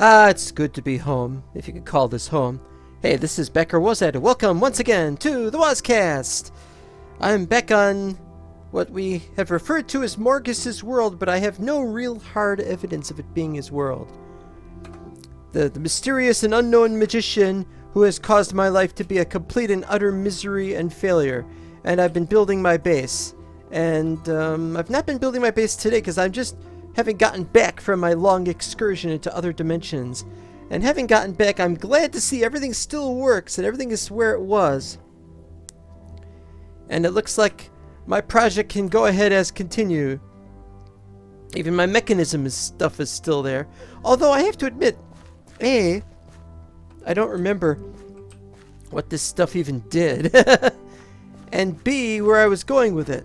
Ah, it's good to be home, if you could call this home. Hey, this is Becker Wozat. Welcome once again to the Wozcast. I'm back on what we have referred to as Morgus's world, but I have no real hard evidence of it being his world. The mysterious and unknown magician who has caused my life to be a complete and utter misery and failure. And I've been building my base. And I've not been building my base today because I'm just having gotten back from my long excursion into other dimensions. And having gotten back, I'm glad to see everything still works and everything is where it was. And it looks like my project can go ahead as continue. Even my mechanism stuff is still there. Although I have to admit, A, I don't remember what this stuff even did. And B, where I was going with it.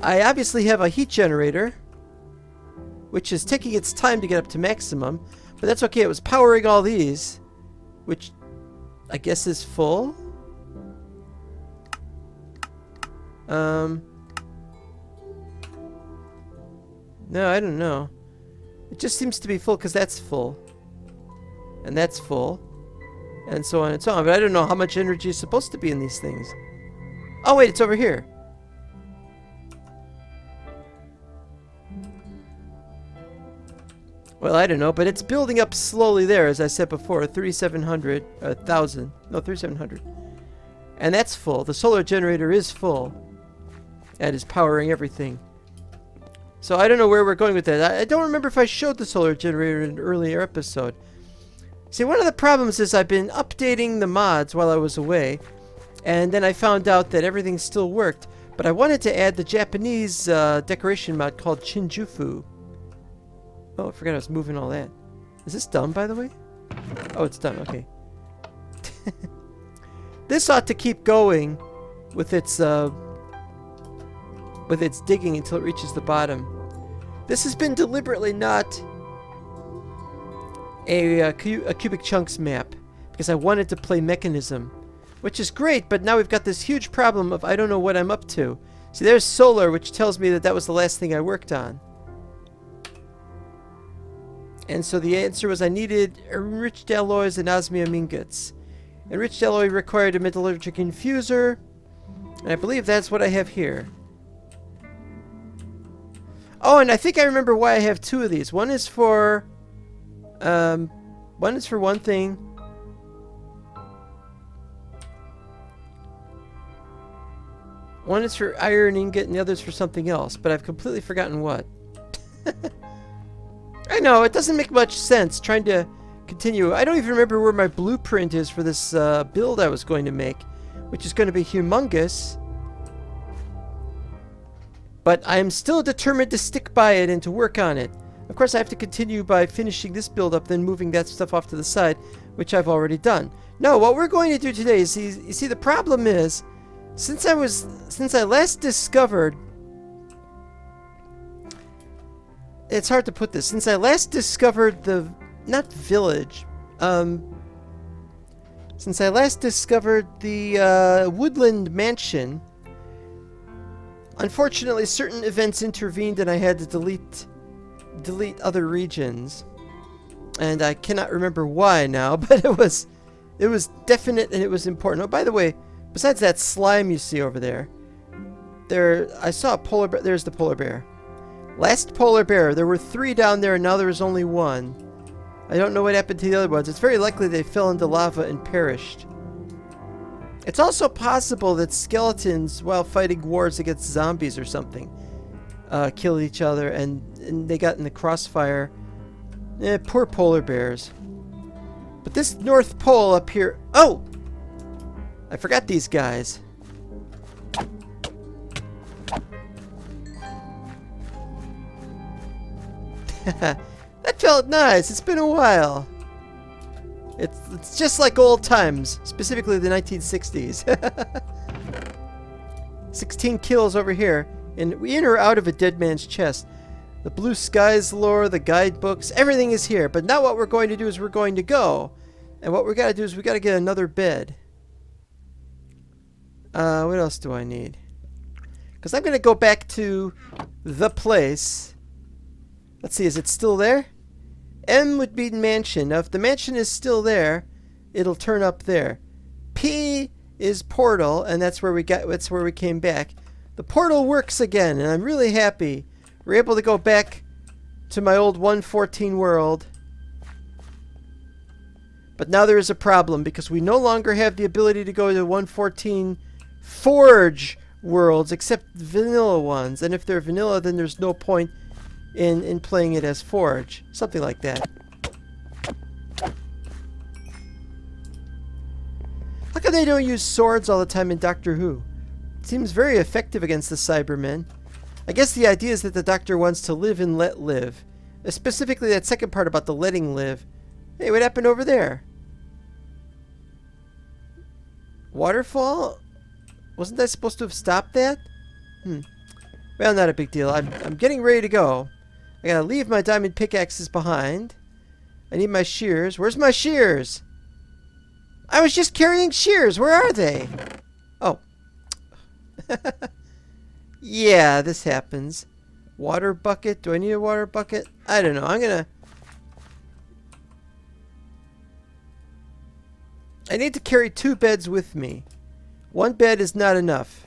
I obviously have a heat generator, which is taking its time to get up to maximum, but that's okay. It was powering all these, which I guess is full. No, I don't know. It just seems to be full because that's full. And that's full. And so on and so on. But I don't know how much energy is supposed to be in these things. Oh, wait, it's over here. Well, I don't know, but it's building up slowly there, as I said before. 3,700, 1,000. No, 3,700. And that's full. The solar generator is full. And is powering everything. So I don't know where we're going with that. I don't remember if I showed the solar generator in an earlier episode. See, one of the problems is I've been updating the mods while I was away. And then I found out that everything still worked. But I wanted to add the Japanese decoration mod called Shinjufu. Oh, I forgot I was moving all that. Is this done, by the way? Oh, it's done. Okay. This ought to keep going with its digging until it reaches the bottom. This has been deliberately not a cubic chunks map because I wanted to play mechanism, which is great. But now we've got this huge problem of I don't know what I'm up to. See, there's solar, which tells me that that was the last thing I worked on. And so the answer was I needed enriched alloys and osmium ingots. Enriched alloy required a metallurgic infuser. And I believe that's what I have here. Oh, and I think I remember why I have two of these. One is for one thing. One is for iron ingot and the other is for something else. But I've completely forgotten what. I know, it doesn't make much sense trying to continue. I don't even remember where my blueprint is for this build I was going to make, which is going to be humongous. But I am still determined to stick by it and to work on it. Of course, I have to continue by finishing this build up, then moving that stuff off to the side, which I've already done. No, what we're going to do today is, you see, the problem is, since I last discovered... It's hard to put this. Since I last discovered the... Not village. Since I last discovered the woodland mansion, unfortunately certain events intervened and I had to delete other regions. And I cannot remember why now, but it was definite and it was important. Oh, by the way, besides that slime you see over there, I saw a polar bear. There's the polar bear. Last polar bear. There were 3 down there and now there is only 1. I don't know what happened to the other ones. It's very likely they fell into lava and perished. It's also possible that skeletons, while fighting wars against zombies or something, killed each other and they got in the crossfire. Poor polar bears. But this North Pole up here... Oh! I forgot these guys. That felt nice. It's been a while. It's just like old times, specifically the 1960s. 16 kills over here, and we in or out of a dead man's chest. The Blue Skies lore, the guidebooks, everything is here. But now what we're going to do is we're going to go, and what we got to do is we got to get another bed. What else do I need? Because I'm going to go back to the place. Let's see, is it still there? M would be mansion. Now, if the mansion is still there, it'll turn up there. P is portal, and that's where we came back. The portal works again, and I'm really happy. We're able to go back to my old 114 world. But now there is a problem, because we no longer have the ability to go to 114 Forge worlds, except vanilla ones. And if they're vanilla, then there's no point in playing it as Forge. Something like that. How come they don't use swords all the time in Doctor Who? It seems very effective against the Cybermen. I guess the idea is that the Doctor wants to live and let live. Specifically that second part about the letting live. Hey, what happened over there? Waterfall? Wasn't I supposed to have stopped that? Well, not a big deal. I'm getting ready to go. I gotta leave my diamond pickaxes behind. I need my shears. Where's my shears? I was just carrying shears. Where are they? Oh. Yeah, this happens. Water bucket. Do I need a water bucket? I don't know. I need to carry 2 beds with me. 1 bed is not enough.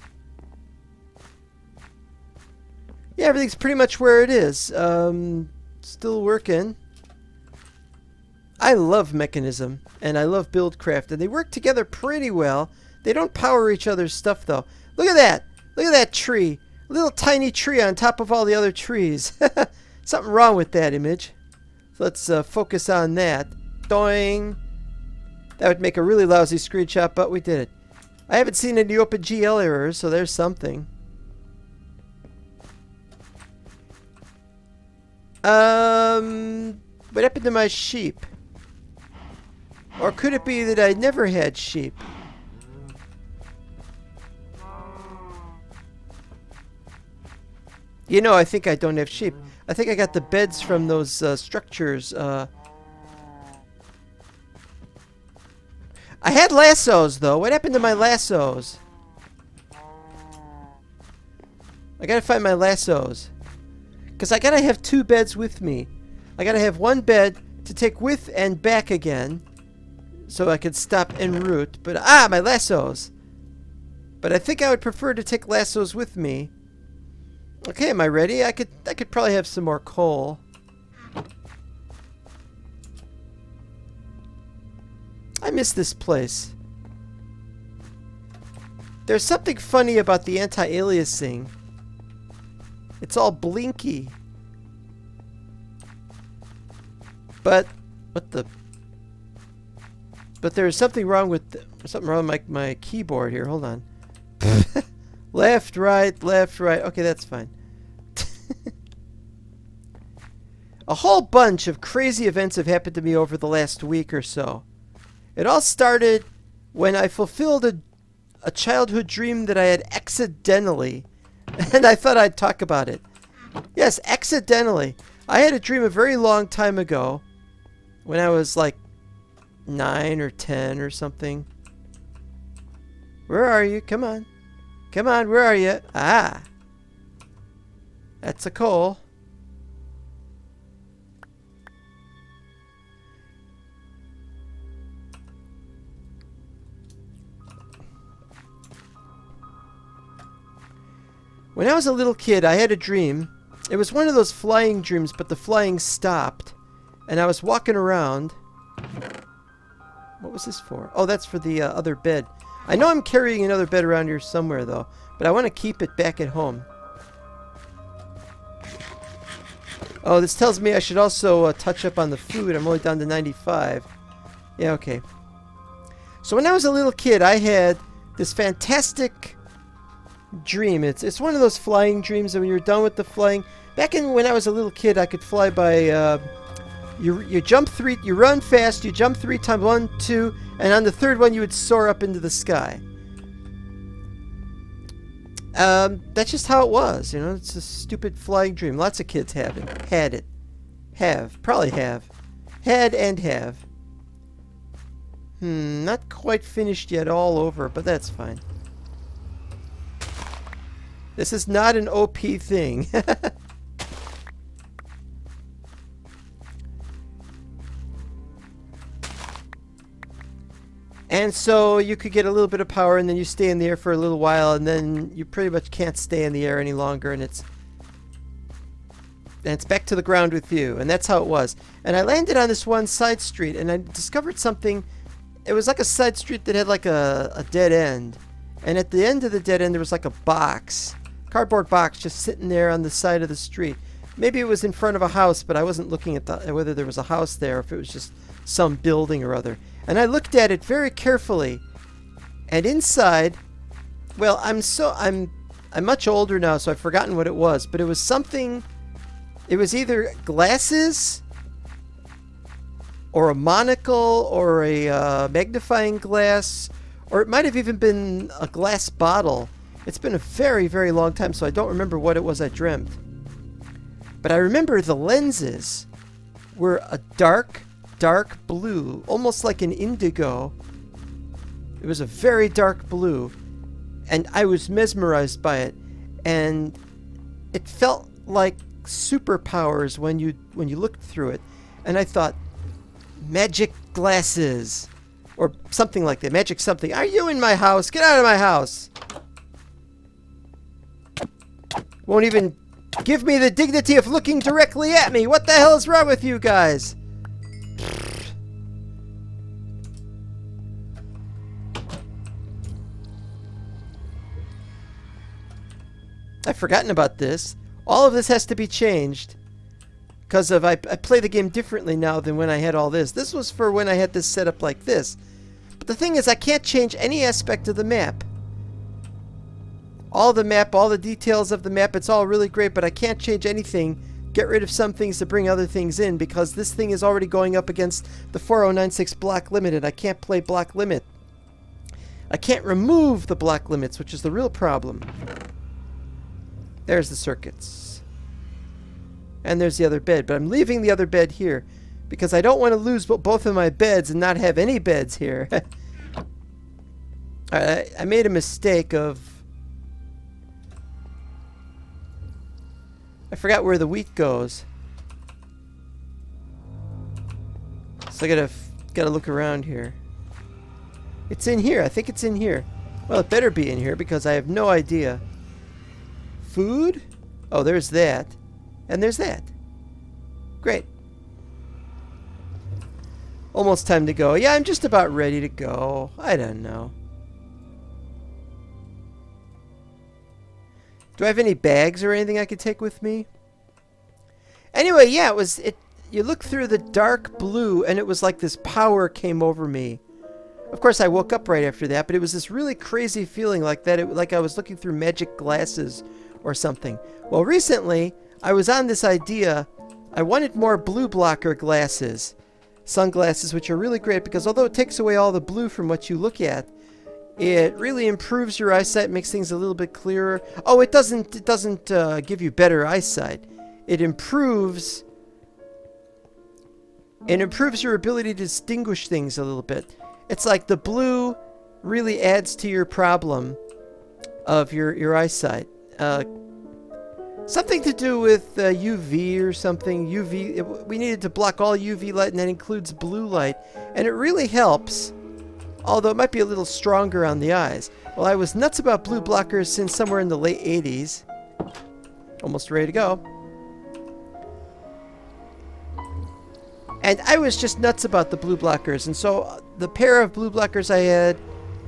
Yeah, everything's pretty much where it is. Still working. I love Mechanism, and I love Buildcraft, and they work together pretty well. They don't power each other's stuff, though. Look at that! Look at that tree! A little tiny tree on top of all the other trees. Something wrong with that image. So let's focus on that. Doing. That would make a really lousy screenshot, but we did it. I haven't seen any OpenGL errors, so there's something. What happened to my sheep? Or could it be that I never had sheep? You know, I think I don't have sheep. I think I got the beds from those structures. I had lassos, though. What happened to my lassos? I gotta find my lassos. Because I gotta have 2 beds with me. I gotta have 1 bed to take with and back again. So I could stop en route. But, my lassos. But I think I would prefer to take lassos with me. Okay, am I ready? I could probably have some more coal. I miss this place. There's something funny about the anti-aliasing. It's all blinky. But there's something wrong with my keyboard here. Hold on. Left, right. Okay, that's fine. A whole bunch of crazy events have happened to me over the last week or so. It all started when I fulfilled a childhood dream that I had accidentally. And I thought I'd talk about it. Yes, accidentally. I had a dream a very long time ago. When I was like 9 or 10 or something. Where are you? Come on. Come on, where are you? Ah. That's a coal. When I was a little kid, I had a dream. It was one of those flying dreams, but the flying stopped. And I was walking around. What was this for? Oh, that's for the other bed. I know I'm carrying another bed around here somewhere, though. But I want to keep it back at home. Oh, this tells me I should also touch up on the food. I'm only down to 95. Yeah, okay. So when I was a little kid, I had this fantastic dream. It's one of those flying dreams, and when you're done with the flying... Back when I was a little kid, I could fly by... You jump 3... You run fast, you jump 3 times. 1, 2... And on the 3rd one, you would soar up into the sky. That's just how it was, you know. It's a stupid flying dream. Lots of kids have it. Had it. Have. Probably have. Had and have. Not quite finished yet all over, but that's fine. This is not an OP thing. And so you could get a little bit of power, and then you stay in the air for a little while, and then you pretty much can't stay in the air any longer, and it's back to the ground with you. And that's how it was. And I landed on this one side street, and I discovered something. It was like a side street that had like a dead end. And at the end of the dead end, there was like a box, cardboard box, just sitting there on the side of the street. Maybe it was in front of a house, but I wasn't looking at whether there was a house there, or if it was just some building or other. And I looked at it very carefully, and inside, well, I'm much older now, so I've forgotten what it was, but it was something. It was either glasses, or a monocle, or a magnifying glass, or it might have even been a glass bottle. It's been a very, very long time, so I don't remember what it was I dreamt. But I remember the lenses were a dark blue, almost like an indigo. It was a very dark blue, and I was mesmerized by it, and it felt like superpowers when you looked through it. And I thought, magic glasses, or something like that. Magic something. Are you in my house? Get out of my house. Won't even give me the dignity of looking directly at me. What the hell is wrong with you guys? I've forgotten about this. All of this has to be changed. Because of I play the game differently now than when I had all this. This was for when I had this set up like this. But the thing is, I can't change any aspect of the map. All the map, all the details of the map, it's all really great, but I can't change anything. Get rid of some things to bring other things in, because this thing is already going up against the 4096 block limit, and I can't play block limit. I can't remove the block limits, which is the real problem. There's the circuits. And there's the other bed, but I'm leaving the other bed here because I don't want to lose both of my beds and not have any beds here. I made a mistake of... I forgot where the wheat goes. So I gotta look around here. It's in here. I think it's in here. Well, it better be in here because I have no idea. Food? Oh, there's that. And there's that. Great. Almost time to go. Yeah, I'm just about ready to go. I don't know. Do I have any bags or anything I could take with me? Anyway, yeah, you look through the dark blue and it was like this power came over me. Of course, I woke up right after that, but it was this really crazy feeling like that. Like I was looking through magic glasses or something. Well, recently, I was on this idea. I wanted more blue blocker glasses. Sunglasses, which are really great because although it takes away all the blue from what you look at, it really improves your eyesight, makes things a little bit clearer. Oh, it doesn't give you better eyesight. It improves your ability to distinguish things a little bit. It's like the blue really adds to your problem of your eyesight. Something to do with UV or something. We needed to block all UV light, and that includes blue light. And it really helps, although it might be a little stronger on the eyes. Well, I was nuts about blue blockers since somewhere in the late 80s. Almost ready to go. And I was just nuts about the blue blockers. And so the pair of blue blockers I had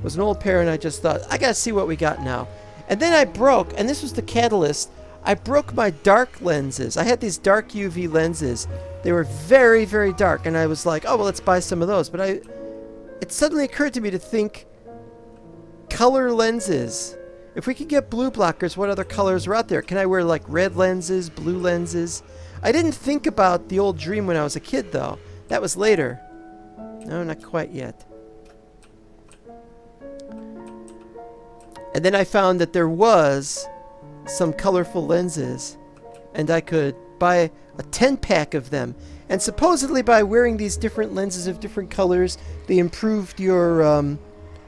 was an old pair, and I just thought, I gotta see what we got now. And then I broke, and this was the catalyst, I broke my dark lenses. I had these dark UV lenses. They were very, very dark, and I was like, oh, well, let's buy some of those. But it suddenly occurred to me to think color lenses. If we could get blue blockers, what other colors are out there? Can I wear like red lenses, blue lenses? I didn't think about the old dream when I was a kid, though. That was later. No, not quite yet. And then I found that there was some colorful lenses, and I could buy a 10-pack of them. And supposedly by wearing these different lenses of different colors, they improved your,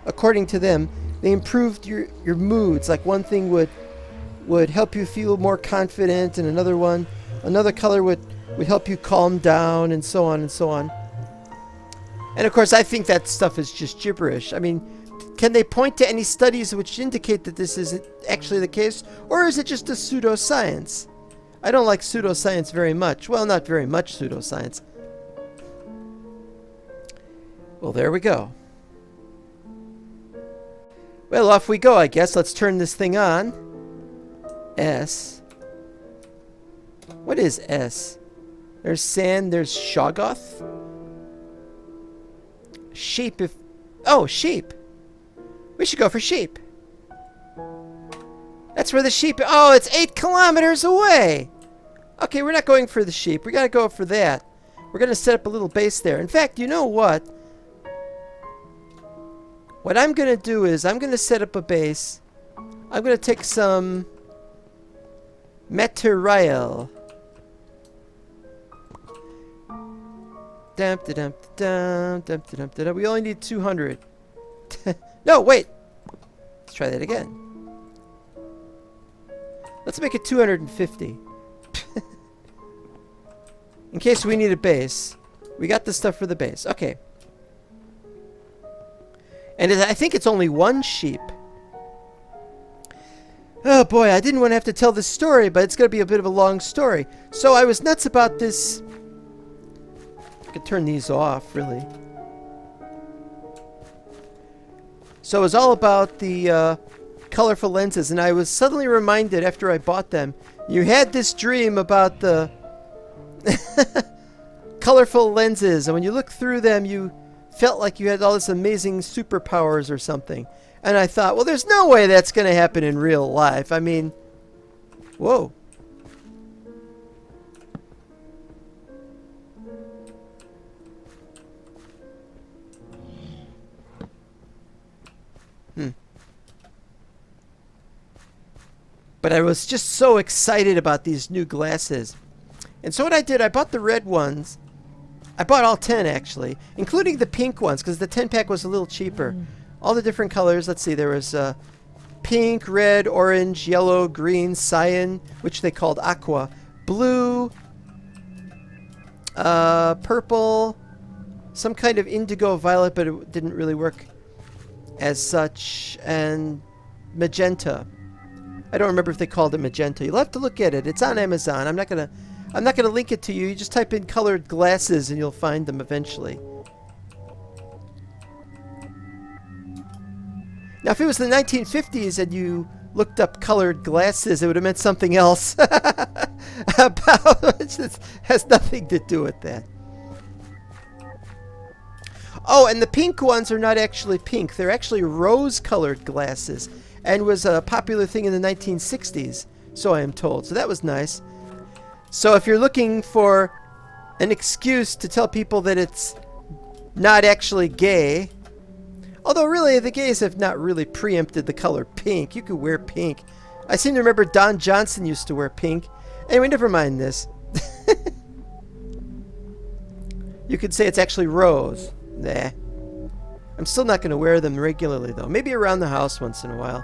according to them, they improved your moods. Like one thing would help you feel more confident, and another color would help you calm down, and so on and so on. And of course, I think that stuff is just gibberish. I mean, can they point to any studies which indicate that this isn't actually the case? Or is it just a pseudoscience? I don't like pseudoscience very much. Well, not very much pseudoscience. Well, there we go. Well, off we go, I guess. Let's turn this thing on. S. What is S? There's sand, there's Shoggoth. Sheep if... Oh, sheep. We should go for sheep. That's where the sheep... Oh, it's 8 kilometers away. Okay, we're not going for the sheep. We gotta go for that. We're gonna set up a little base there. In fact, you know what? What I'm gonna do is I'm gonna set up a base. I'm gonna take some material. We only need 200. No, wait. Let's try that again. Let's make it 250. In case we need a base. We got the stuff for the base. Okay. And I think it's only 1 sheep. Oh boy, I didn't want to have to tell this story, but it's going to be a bit of a long story. So I was nuts about this. I could turn these off, really. So it was all about the colorful lenses, and I was suddenly reminded after I bought them, you had this dream about the colorful lenses, and when you look through them, you felt like you had all this amazing superpowers or something. And I thought, well, there's no way that's going to happen in real life. I mean, whoa. But I was just so excited about these new glasses. And so what I did, I bought the red ones. I bought all 10, actually, including the pink ones, because the 10-pack was a little cheaper. All the different colors. Let's see, there was pink, red, orange, yellow, green, cyan, which they called aqua, blue, purple, some kind of indigo violet, but it didn't really work as such, and magenta. I don't remember if they called it magenta. You'll have to look at it. It's on Amazon. I'm not gonna link it to you. You just type in colored glasses and you'll find them eventually. Now, if it was the 1950s and you looked up colored glasses, it would have meant something else. It has nothing to do with that. Oh, and the pink ones are not actually pink. They're actually rose-colored glasses, and was a popular thing in the 1960s, so I am told. So that was nice. So if you're looking for an excuse to tell people that it's not actually gay, although really the gays have not really preempted the color pink. You could wear pink. I seem to remember Don Johnson used to wear pink. Anyway, never mind this. You could say it's actually rose. Nah. I'm still not going to wear them regularly, though. Maybe around the house once in a while.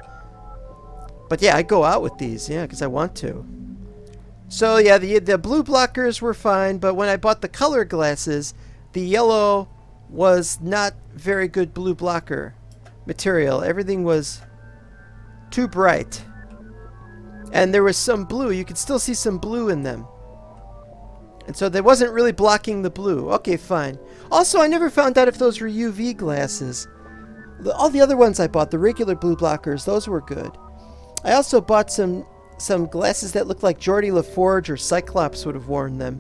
But yeah, I go out with these, yeah, because I want to. So yeah, the blue blockers were fine, but when I bought the color glasses, the yellow was not very good blue blocker material. Everything was too bright. And there was some blue. You could still see some blue in them. And so they wasn't really blocking the blue. Okay, fine. Also, I never found out if those were UV glasses. All the other ones I bought, the regular blue blockers, those were good. I also bought some glasses that looked like Geordie LaForge or Cyclops would have worn them,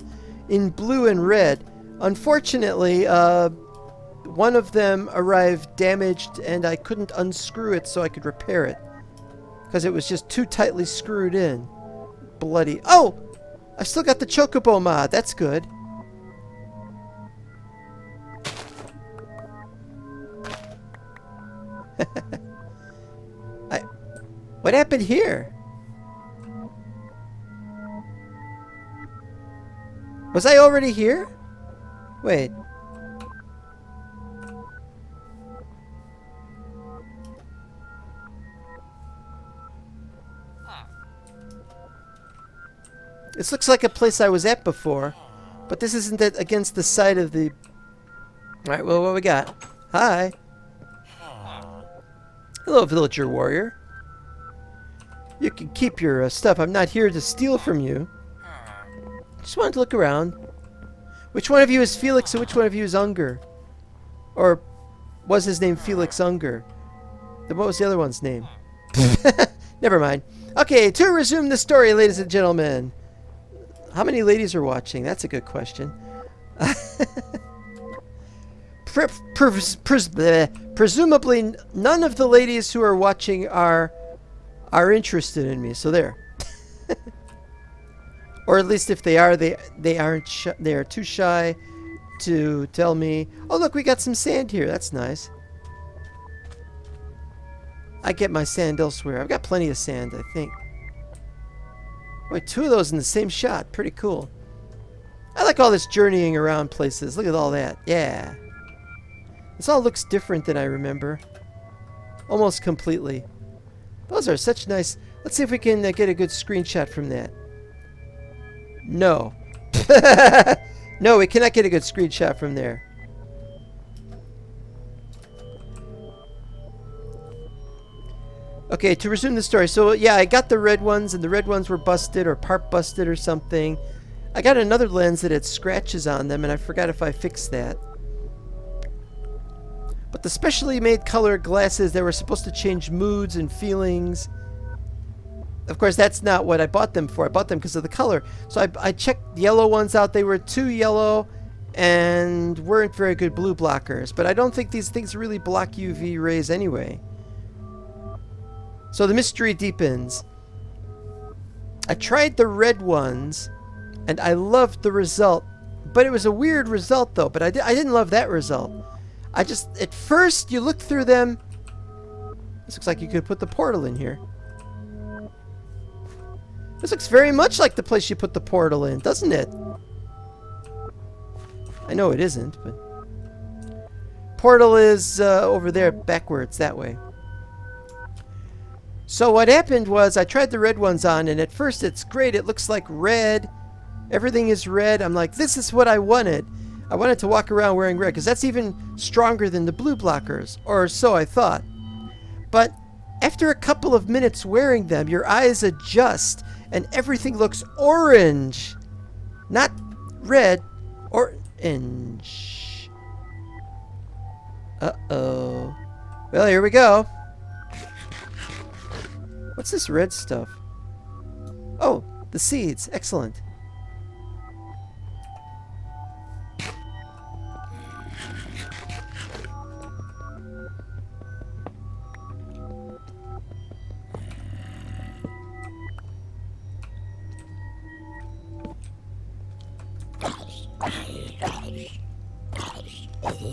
in blue and red. Unfortunately, one of them arrived damaged, and I couldn't unscrew it so I could repair it, because it was just too tightly screwed in. Bloody... Oh! I still got the Chocobo mod. That's good. What happened here? Was I already here? Wait. This looks like a place I was at before, but this isn't against the side of the Alright, well, what we got? Hi. Hello, villager warrior. You can keep your stuff. I'm not here to steal from you. Just wanted to look around. Which one of you is Felix and which one of you is Unger? Or was his name Felix Unger? Then what was the other one's name? Never mind. Okay, to resume the story, ladies and gentlemen. How many ladies are watching? That's a good question. Presumably, none of the ladies who are watching are interested in me. So there. Or at least if they are, they aren't. They are too shy to tell me. Oh, look, we got some sand here. That's nice. I get my sand elsewhere. I've got plenty of sand, I think. Wait, 2 of those in the same shot. Pretty cool. I like all this journeying around places. Look at all that. Yeah. This all looks different than I remember. Almost completely. Those are such nice... Let's see if we can get a good screenshot from that. No. No, we cannot get a good screenshot from there. Okay, to resume the story. So, yeah, I got the red ones, and the red ones were busted or part busted or something. I got another lens that had scratches on them, and I forgot if I fixed that. But the specially made color glasses, they were supposed to change moods and feelings. Of course, that's not what I bought them for. I bought them because of the color. So I checked yellow ones out. They were too yellow and weren't very good blue blockers. But I don't think these things really block UV rays anyway. So the mystery deepens. I tried the red ones, and I loved the result. But it was a weird result, though. But I didn't love that result. I just, at first, you look through them. This looks like you could put the portal in here. This looks very much like the place you put the portal in, doesn't it? I know it isn't, but... Portal is over there, backwards, that way. So what happened was I tried the red ones on, and at first it's great. It looks like red. Everything is red. I'm like, this is what I wanted. I wanted to walk around wearing red, because that's even stronger than the blue blockers, or so I thought. But after a couple of minutes wearing them, your eyes adjust, and everything looks orange. Not red, orange. Uh-oh. Well, here we go. What's this red stuff? Oh, the seeds. Excellent.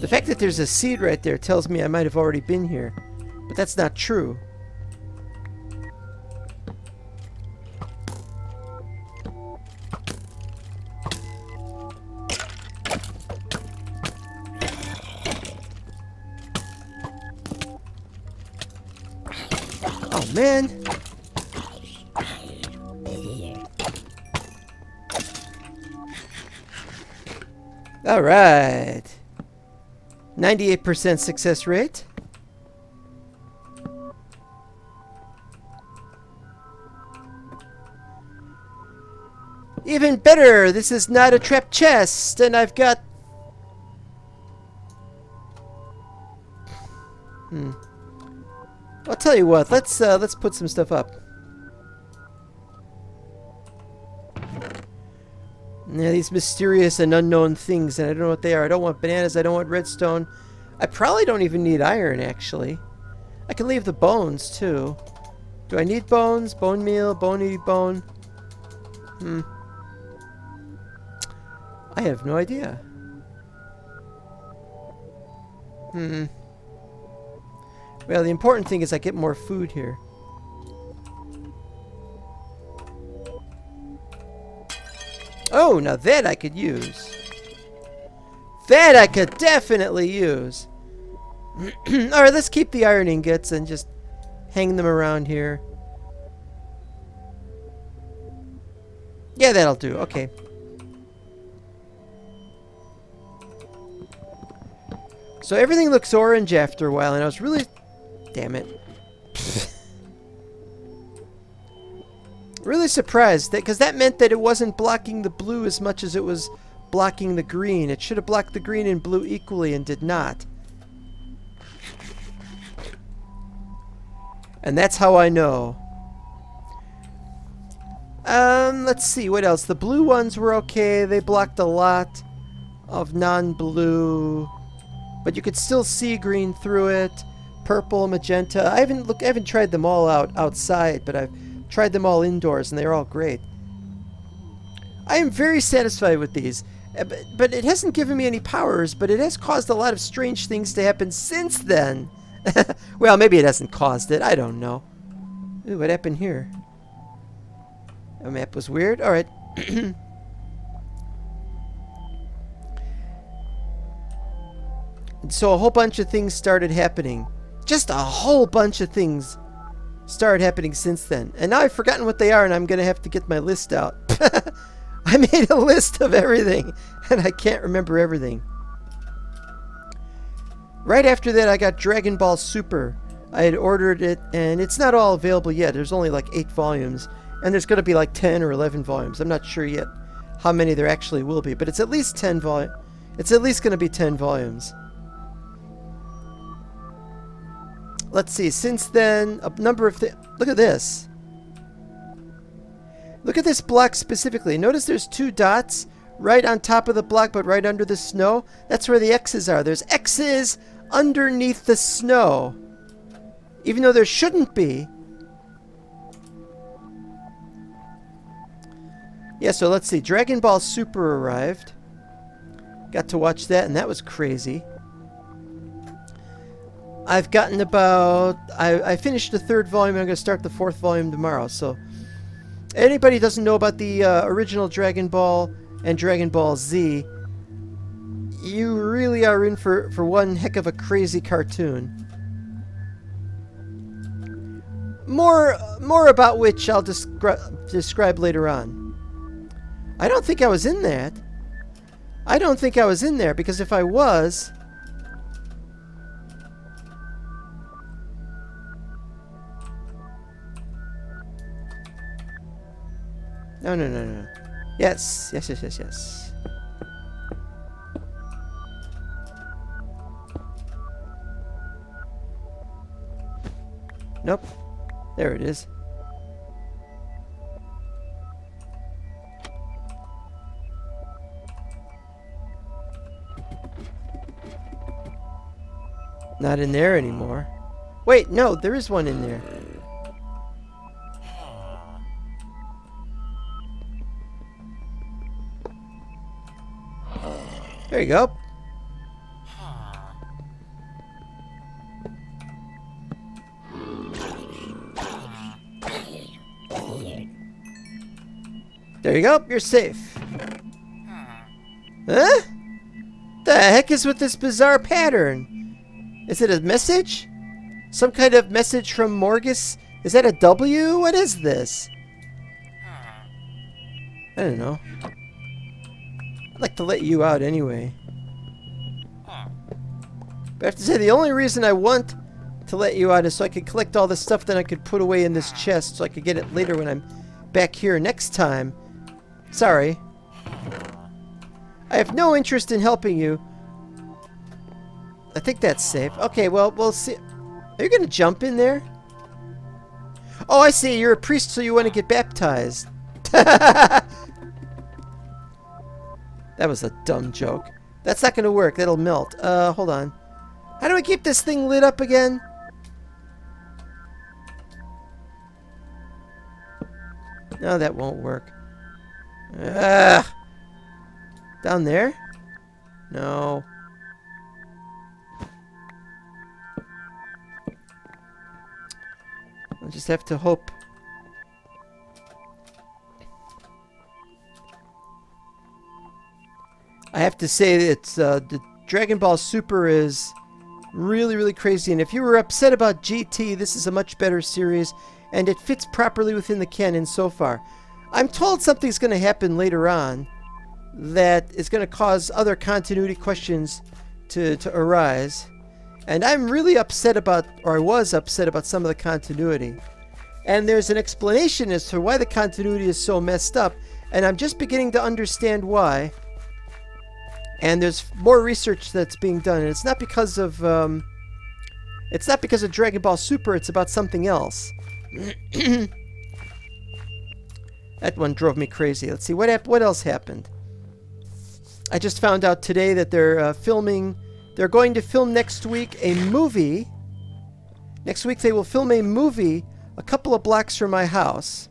The fact that there's a seed right there tells me I might have already been here, but that's not true. Oh, man. All right. 98% success rate. Even better, this is not a trapped chest, and I've got... I'll tell you what, let's put some stuff up. Yeah, these mysterious and unknown things, and I don't know what they are. I don't want bananas, I don't want redstone. I probably don't even need iron, actually. I can leave the bones, too. Do I need bones? Bone meal? Bony bone? I have no idea. Well, the important thing is I get more food here. Oh, now that I could use. That I could definitely use. Alright, let's keep the iron ingots and just hang them around here. Yeah, that'll do. Okay. So everything looks orange after a while, and I was really... Damn it. Really surprised, because that meant that it wasn't blocking the blue as much as it was blocking the green. It should have blocked the green and blue equally and did not. And that's how I know. Let's see, what else? The blue ones were okay. They blocked a lot of non-blue, but you could still see green through it. Purple, magenta. I haven't tried them all outside, but I've tried them all indoors, and they're all great. I am very satisfied with these, but it hasn't given me any powers, but it has caused a lot of strange things to happen since then. Well, maybe it hasn't caused it. I don't know. Ooh, what happened here? The map was weird. All right. So a whole bunch of things started happening. Just a whole bunch of things started happening since then. And now I've forgotten what they are, and I'm going to have to get my list out. I made a list of everything, and I can't remember everything. Right after that, I got Dragon Ball Super. I had ordered it, and it's not all available yet. There's only like 8 volumes, and there's going to be like 10 or 11 volumes. I'm not sure yet how many there actually will be, but it's at least 10 volumes. It's at least going to be 10 volumes. Let's see, since then, a number of things. Look at this. Look at this block specifically. Notice there's 2 dots right on top of the block, but right under the snow. That's where the X's are. There's X's underneath the snow. Even though there shouldn't be. Yeah, so let's see. Dragon Ball Super arrived. Got to watch that, and that was crazy. I've gotten about... I finished the 3rd volume, and I'm going to start the 4th volume tomorrow. So, anybody who doesn't know about the original Dragon Ball and Dragon Ball Z, you really are in for one heck of a crazy cartoon. More about which I'll describe later on. I don't think I was in that. I don't think I was in there, because if I was... No. Yes. Nope. There it is. Not in there anymore. Wait, no, there is one in there. There you go. There you go. You're safe. Huh? The heck is with this bizarre pattern? Is it a message? Some kind of message from Morgus? Is that a W? What is this? I don't know. I'd like to let you out anyway. But I have to say, the only reason I want to let you out is so I could collect all the stuff that I could put away in this chest so I could get it later when I'm back here next time. Sorry. I have no interest in helping you. I think that's safe. Okay, well, we'll see. Are you going to jump in there? Oh, I see. You're a priest, so you want to get baptized. That was a dumb joke. That's not going to work. That'll melt. Hold on. How do I keep this thing lit up again? No, that won't work. Down there? No. I'll just have to hope. I have to say it's the Dragon Ball Super is really, really crazy. And if you were upset about GT, this is a much better series, and it fits properly within the canon so far. I'm told something's going to happen later on that is going to cause other continuity questions to arise. And I'm really upset about, or I was upset about some of the continuity. And there's an explanation as to why the continuity is so messed up. And I'm just beginning to understand why. And there's more research that's being done. And it's not because of Dragon Ball Super. It's about something else. That one drove me crazy. Let's see, what else happened? I just found out today that they're going to film next week a movie. Next week they will film a movie a couple of blocks from my house.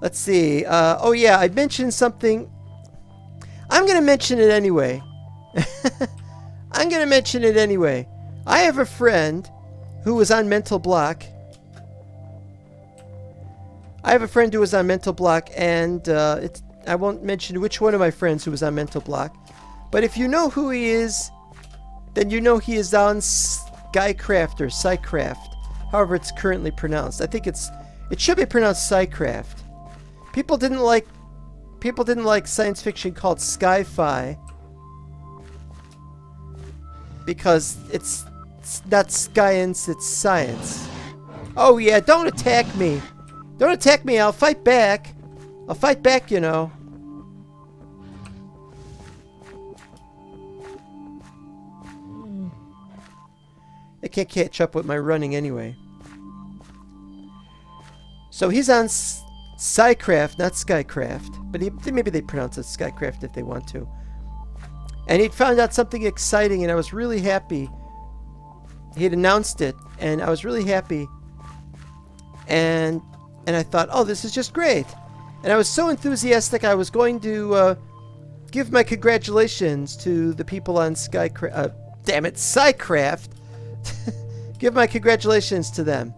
Let's see. Oh yeah, I mentioned something. I'm going to mention it anyway. I'm going to mention it anyway. I have a friend who was on mental block. And I won't mention which one of my friends who was on mental block. But if you know who he is, then you know he is on Skycraft or Psycraft, however it's currently pronounced. I think it should be pronounced Psycraft. People didn't like science fiction called sci-fi because it's not science, it's science. Oh yeah, don't attack me. Don't attack me, I'll fight back. I'll fight back, you know. They can't catch up with my running anyway. So he's on Psycraft, not Skycraft. But maybe they pronounce it Skycraft if they want to. And he'd found out something exciting and I was really happy. He'd announced it and I was really happy. And I thought, oh, this is just great. And I was so enthusiastic I was going to give my congratulations to the people on Psycraft. Give my congratulations to them.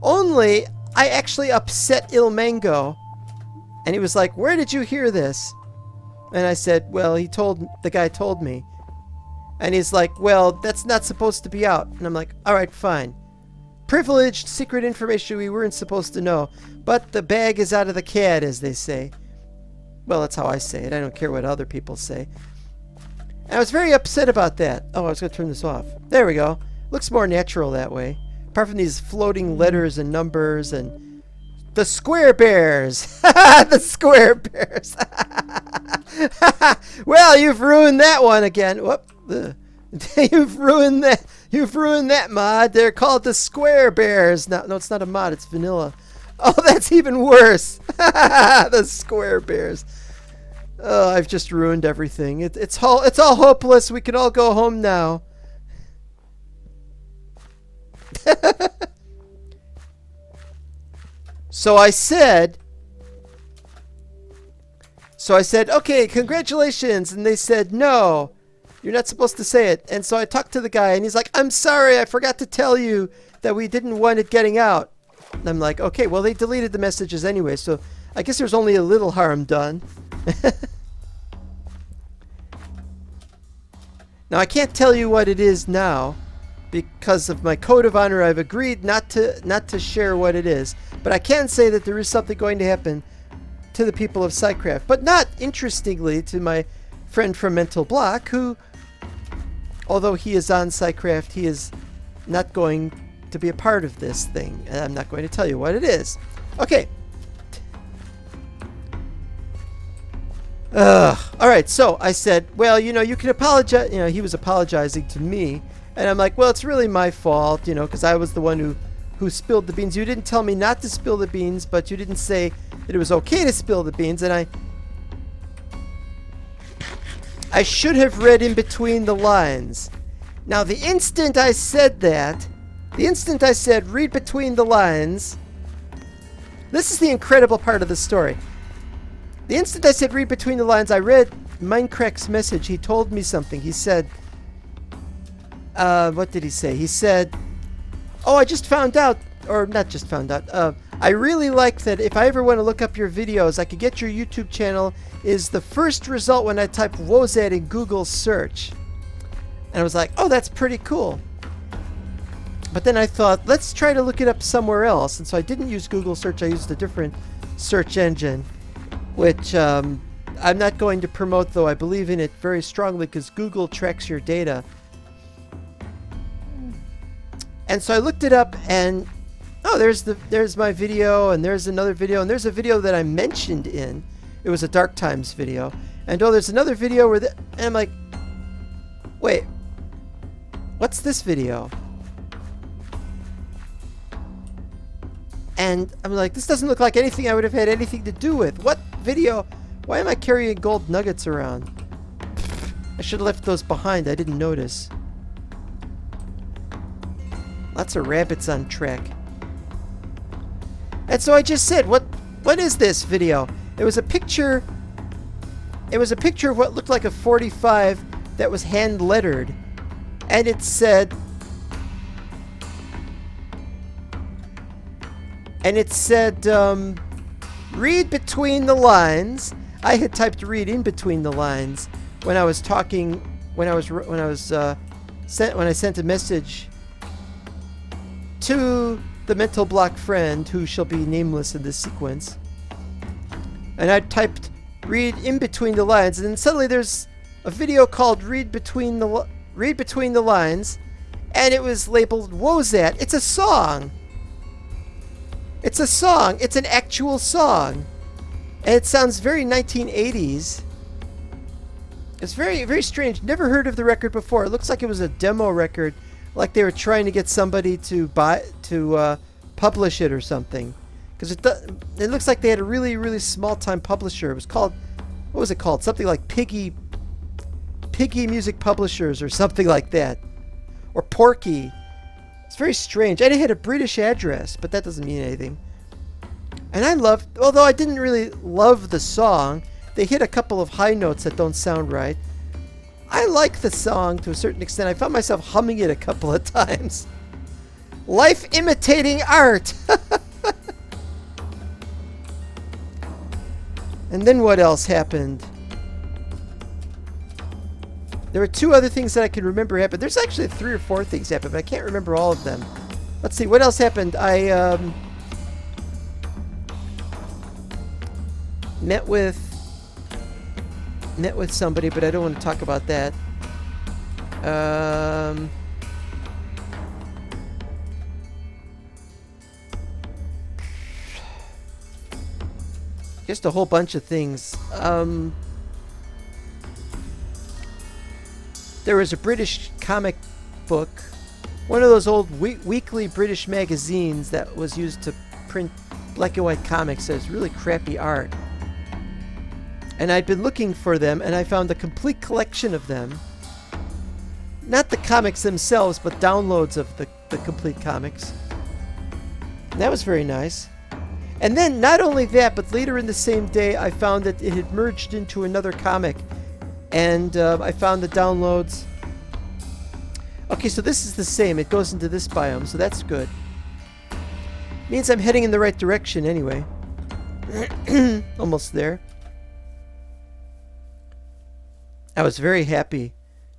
Only I actually upset Il Mango. And he was like, where did you hear this? And I said, well, the guy told me. And he's like, well, that's not supposed to be out. And I'm like, all right, fine. Privileged secret information we weren't supposed to know. But the bag is out of the cat, as they say. Well, that's how I say it. I don't care what other people say. And I was very upset about that. Oh, I was going to turn this off. There we go. Looks more natural that way. Apart from these floating letters and numbers and the square bears. The square bears. Well, you've ruined that one again. Whoop. You've ruined that mod. They're called the square bears. No, it's not a mod. It's vanilla. Oh, that's even worse. The square bears. Oh, I've just ruined everything. It's all hopeless. We can all go home now. So I said, okay, congratulations. And they said, no, you're not supposed to say it. And so I talked to the guy and he's like, I'm sorry, I forgot to tell you that we didn't want it getting out. And I'm like, okay, well, they deleted the messages anyway, so I guess there's only a little harm done. Now, I can't tell you what it is now. Because of my code of honor, I've agreed not to share what it is. But I can say that there is something going to happen to the people of Psycraft. But not, interestingly, to my friend from Mental Block, who, although he is on Psycraft, he is not going to be a part of this thing. And I'm not going to tell you what it is. Okay. Alright, so I said, well, you can apologize. He was apologizing to me. And I'm like, well, it's really my fault, because I was the one who spilled the beans. You didn't tell me not to spill the beans, but you didn't say that it was okay to spill the beans. And I should have read in between the lines. Now, the instant I said read between the lines, this is the incredible part of the story. The instant I said read between the lines, I read Minecraft's message. He told me something. He said, what did he say? He said, oh, I just found out, or not just found out, I really like that if I ever want to look up your videos, I could get your YouTube channel is the first result when I type Wozat in Google search. And I was like, oh, that's pretty cool. But then I thought, let's try to look it up somewhere else. And so I didn't use Google search, I used a different search engine, which, I'm not going to promote, though I believe in it very strongly because Google tracks your data. And so I looked it up, and oh, there's my video, and there's another video, and there's a video that I mentioned in. It was a Dark Times video, and oh, there's another video where and I'm like, wait, what's this video? And I'm like, this doesn't look like anything I would have had anything to do with. What video? Why am I carrying gold nuggets around? I should have left those behind. I didn't notice. Lots of rabbits on track. And so I just said, what is this video? It was a picture. It was a picture of what looked like a 45 that was hand lettered. And it said, read between the lines. I had typed read in between the lines when I was talking, when I sent a message to the mental block friend who shall be nameless in this sequence. And I typed read in between the lines, and then suddenly there's a video called read between the lines, and it was labeled Wozat. It's a song. It's a song. It's an actual song. And it sounds very 1980s. It's very, very strange. Never heard of the record before. It looks like it was a demo record, like they were trying to get somebody to publish it or something. Because it looks like they had a really, really small-time publisher. It was called, what was it called? Something like Piggy Music Publishers or something like that. Or Porky. It's very strange. And it had a British address, but that doesn't mean anything. And I loved, although I didn't really love the song, they hit a couple of high notes that don't sound right. I like the song to a certain extent. I found myself humming it a couple of times. Life imitating art. And then what else happened? There were two other things that I can remember happened. There's actually 3 or 4 things happened, but I can't remember all of them. Let's see, what else happened? I met with somebody, but I don't want to talk about that. Just a whole bunch of things. There was a British comic book, one of those old weekly British magazines that was used to print black and white comics. That was really crappy art. And I'd been looking for them, and I found a complete collection of them. Not the comics themselves, but downloads of the complete comics. And that was very nice. And then, not only that, but later in the same day, I found that it had merged into another comic. And I found the downloads. Okay, so this is the same. It goes into this biome, so that's good. Means I'm heading in the right direction anyway. Almost there. I was very happy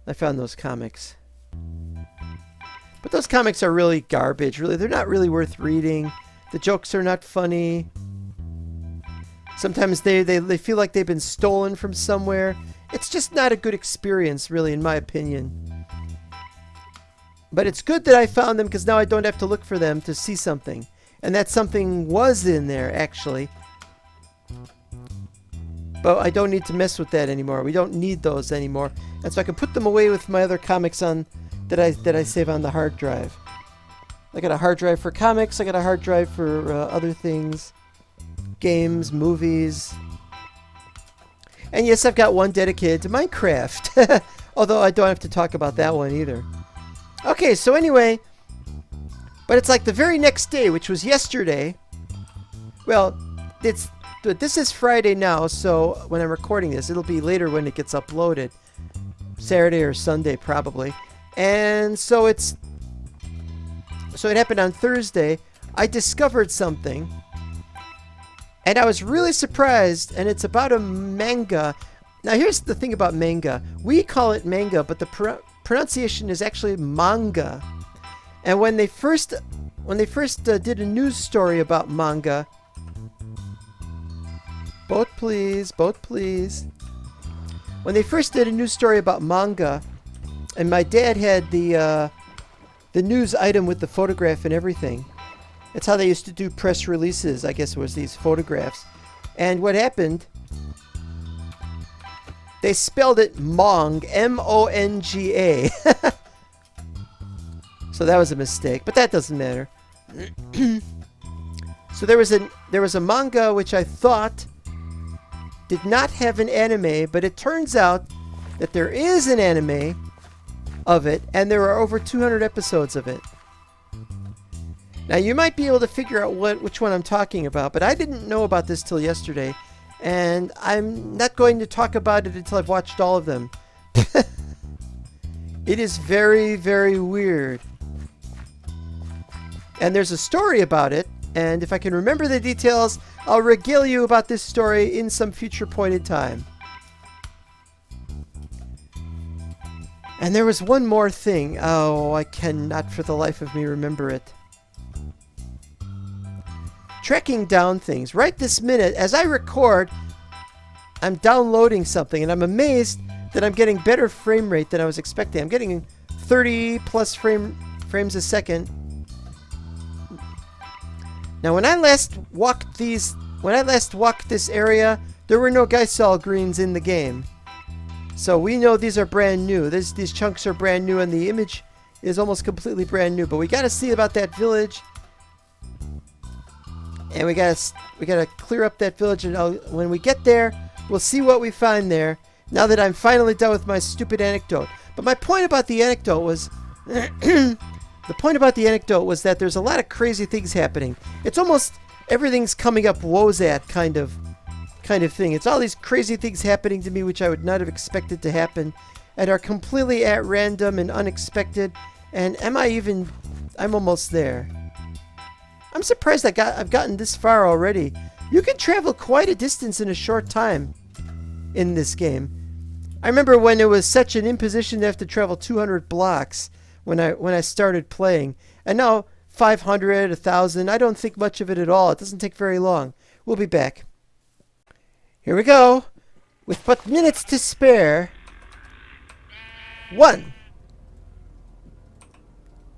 I found those comics. But those comics are really garbage. Really, they're not really worth reading. The jokes are not funny. Sometimes they feel like they've been stolen from somewhere. It's just not a good experience, really, in my opinion. But it's good that I found them, because now I don't have to look for them to see something. And that something was in there, actually. But I don't need to mess with that anymore. We don't need those anymore. And so I can put them away with my other comics on that I save on the hard drive. I got a hard drive for comics. I got a hard drive for other things. Games, movies. And yes, I've got one dedicated to Minecraft. Although I don't have to talk about that one either. Okay, so anyway. But it's like the very next day, which was yesterday. Well, this is Friday now, so when I'm recording this, it'll be later when it gets uploaded. Saturday or Sunday, probably. And so it happened on Thursday. I discovered something. And I was really surprised, and it's about a manga. Now, here's the thing about manga. We call it manga, but the pronunciation is actually manga. And when they first did a news story about manga, Boat please, boat please. When they first did a news story about manga, and my dad had the news item with the photograph and everything. That's how they used to do press releases, I guess it was these photographs. And what happened, they spelled it Mong, M-O-N-G-A. So that was a mistake, but that doesn't matter. So there was a manga which I thought did not have an anime, but it turns out that there is an anime of it, and there are over 200 episodes of it. Now you might be able to figure out which one I'm talking about, but I didn't know about this till yesterday, and I'm not going to talk about it until I've watched all of them. It is very, very weird. And there's a story about it, and if I can remember the details, I'll regale you about this story in some future point in time. And there was one more thing. Oh, I cannot for the life of me remember it. Tracking down things. Right this minute, as I record, I'm downloading something, and I'm amazed that I'm getting better frame rate than I was expecting. I'm getting 30 plus frames a second. Now, when I last walked this area, there were no Geisel greens in the game. So we know these are brand new. These chunks are brand new, and the image is almost completely brand new. But we got to see about that village, and we gotta clear up that village. And when we get there, we'll see what we find there. Now that I'm finally done with my stupid anecdote. But my point about the anecdote was, the point about the anecdote was that there's a lot of crazy things happening. It's almost everything's coming up Wozat kind of thing. It's all these crazy things happening to me which I would not have expected to happen, and are completely at random and unexpected. And I'm almost there. I'm surprised I've gotten this far already. You can travel quite a distance in a short time in this game. I remember when it was such an imposition to have to travel 200 blocks when I started playing, and now 500, 1,000. I don't think much of it at all. It doesn't take very long. We'll be back. Here we go, with but minutes to spare. 1,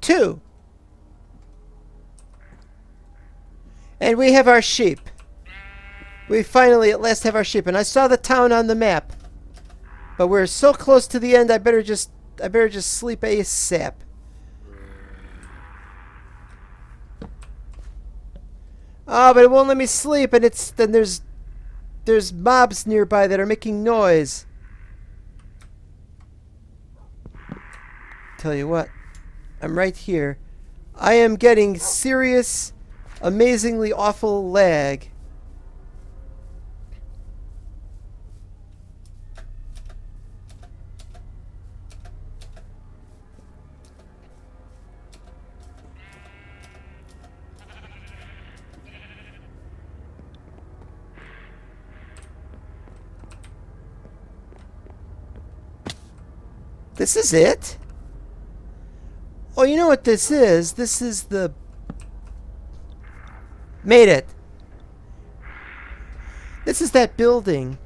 2, and we have our sheep. We finally at last have our sheep, and I saw the town on the map, but we're so close to the end. I better just sleep ASAP. Oh, but it won't let me sleep, and then there's mobs nearby that are making noise. Tell you what, I'm right here. I am getting serious, amazingly awful lag. This is it? Oh, you know what this is? This is the... Made it. This is that building.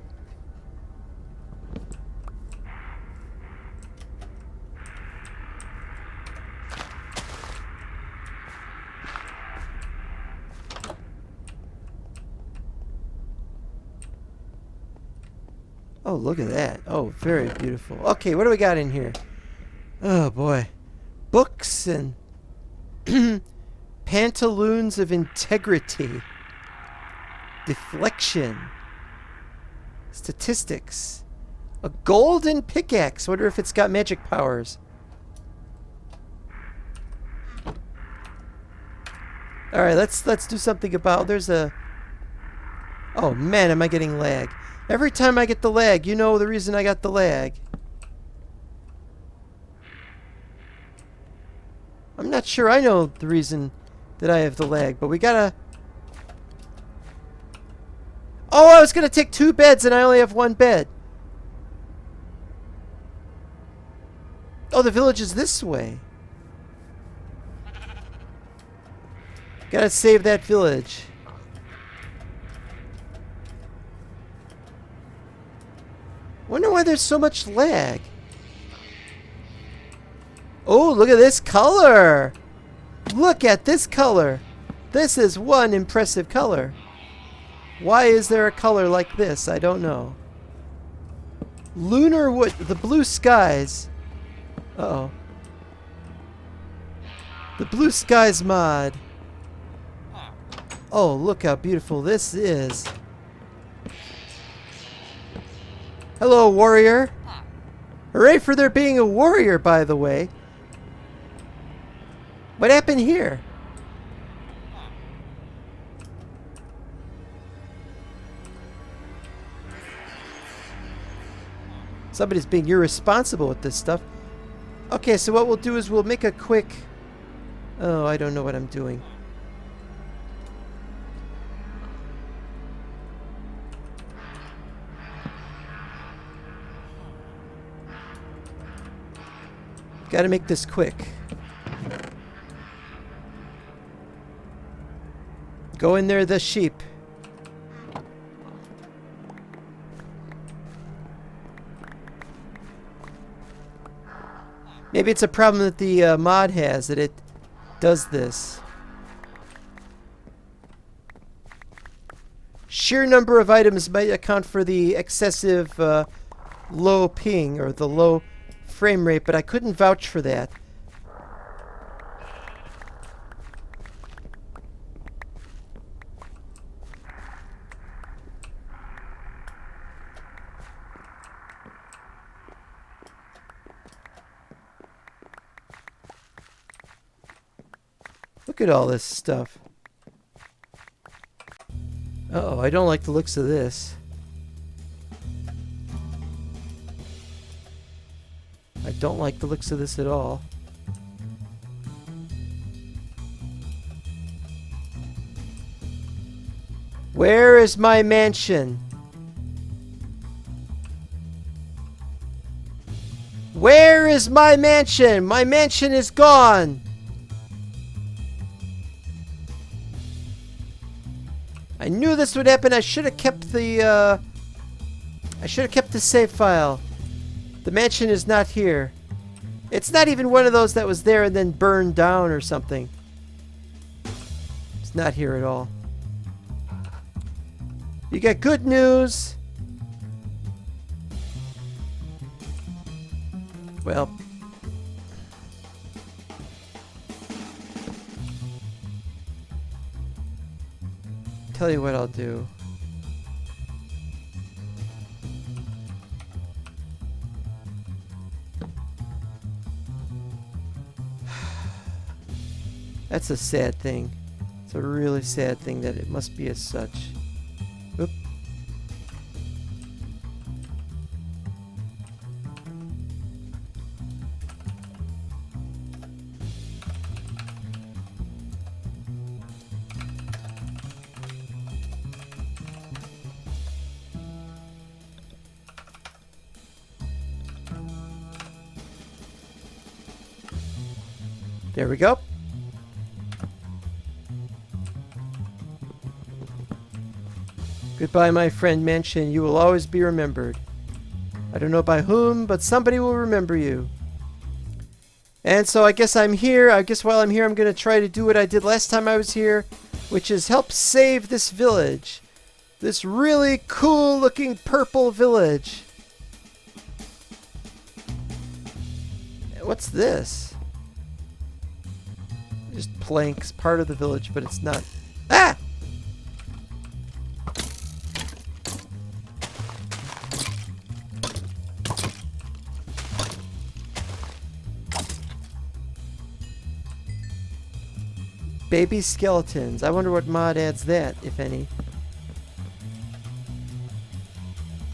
Oh, look at that. Oh, very beautiful. Okay, what do we got in here? Oh, boy. Books and pantaloons of integrity. Deflection. Statistics. A golden pickaxe. Wonder if it's got magic powers. Alright, let's do something about... There's a... Oh, man, am I getting lag. Every time I get the lag, you know the reason I got the lag. I'm not sure I know the reason that I have the lag, but we gotta... Oh, I was gonna take 2 beds and I only have 1 bed. Oh, the village is this way. Gotta save that village. there's so much lag? Oh, look at this color! Look at this color! This is one impressive color. Why is there a color like this? I don't know. Lunar wood, the blue skies. Uh-oh. The blue skies mod. Oh, look how beautiful this is. Hello, warrior. Hooray for there being a warrior, by the way. What happened here? Somebody's being irresponsible with this stuff. Okay, so what we'll do is we'll make a quick... Oh, I don't know what I'm doing. Gotta make this quick. Go in there, the sheep. Maybe it's a problem that the mod has, that it does this. Sheer number of items might account for the excessive low ping or the low frame rate, but I couldn't vouch for that. Look at all this stuff. Uh-oh, I don't like the looks of this. I don't like the looks of this at all. Where is my mansion? Where is my mansion? My mansion is gone! I knew this would happen. I should have kept the save file. The mansion is not here. It's not even one of those that was there and then burned down or something. It's not here at all. You got good news. Well, tell you what I'll do. That's a sad thing. It's a really sad thing that it must be as such. Oop. There we go. Goodbye, my friend Mansion. You will always be remembered. I don't know by whom, but somebody will remember you. And so I guess I'm here. I guess while I'm here, I'm going to try to do what I did last time I was here, which is help save this village. This really cool looking purple village. What's this? Just planks, part of the village, but it's not. Ah! Baby skeletons. I wonder what mod adds that, if any.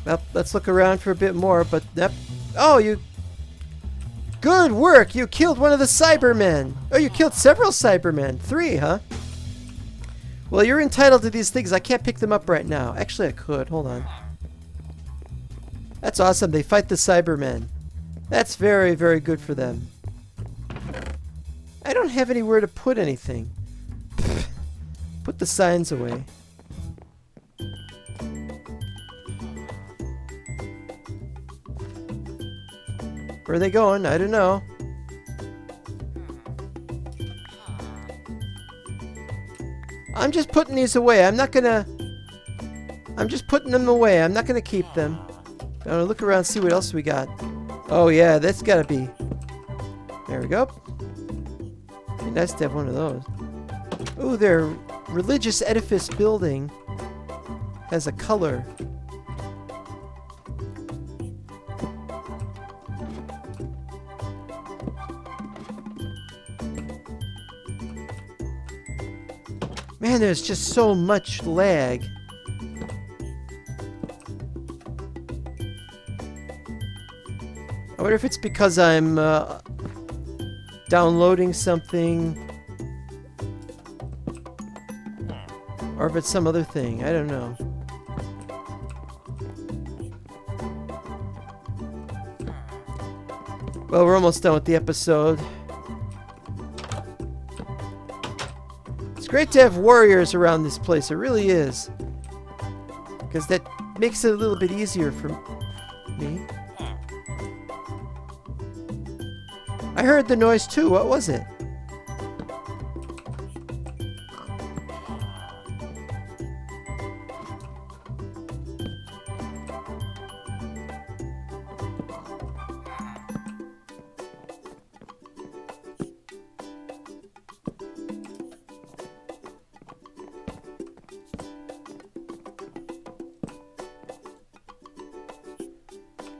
Well, let's look around for a bit more, but... Yep. Oh, you... Good work! You killed one of the Cybermen! Oh, you killed several Cybermen. 3, huh? Well, you're entitled to these things. I can't pick them up right now. Actually, I could. Hold on. That's awesome. They fight the Cybermen. That's very, very good for them. I don't have anywhere to put anything. Put the signs away. Where are they going? I don't know. I'm just putting these away. I'm just putting them away. I'm not gonna keep them. I'm gonna look around and see what else we got. Oh yeah, that's gotta be. There we go. Be nice to have one of those. Ooh, their religious edifice building has a color. Man, there's just so much lag. I wonder if it's because I'm downloading something, or if it's some other thing. I don't know. Well, we're almost done with the episode. It's great to have warriors around this place. It really is. Because that makes it a little bit easier for me. I heard the noise too. What was it?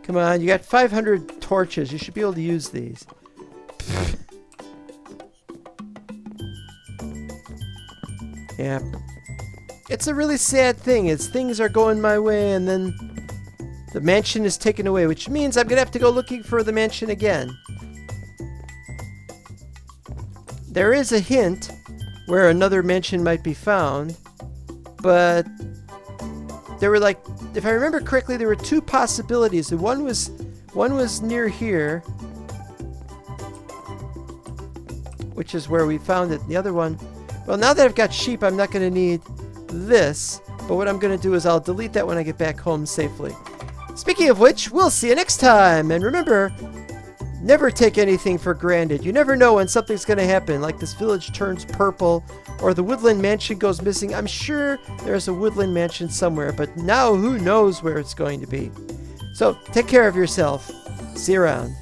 Come on, you got 500 torches. You should be able to use these. Yeah. It's a really sad thing. It's things are going my way and then the mansion is taken away, which means I'm going to have to go looking for the mansion again. There is a hint where another mansion might be found, but there were like, if I remember correctly, there were two possibilities. One was near here, which is where we found it. The other one, well, now that I've got sheep, I'm not going to need this. But what I'm going to do is I'll delete that when I get back home safely. Speaking of which, we'll see you next time. And remember, never take anything for granted. You never know when something's going to happen, like this village turns purple or the woodland mansion goes missing. I'm sure there's a woodland mansion somewhere, but now who knows where it's going to be. So take care of yourself. See you around.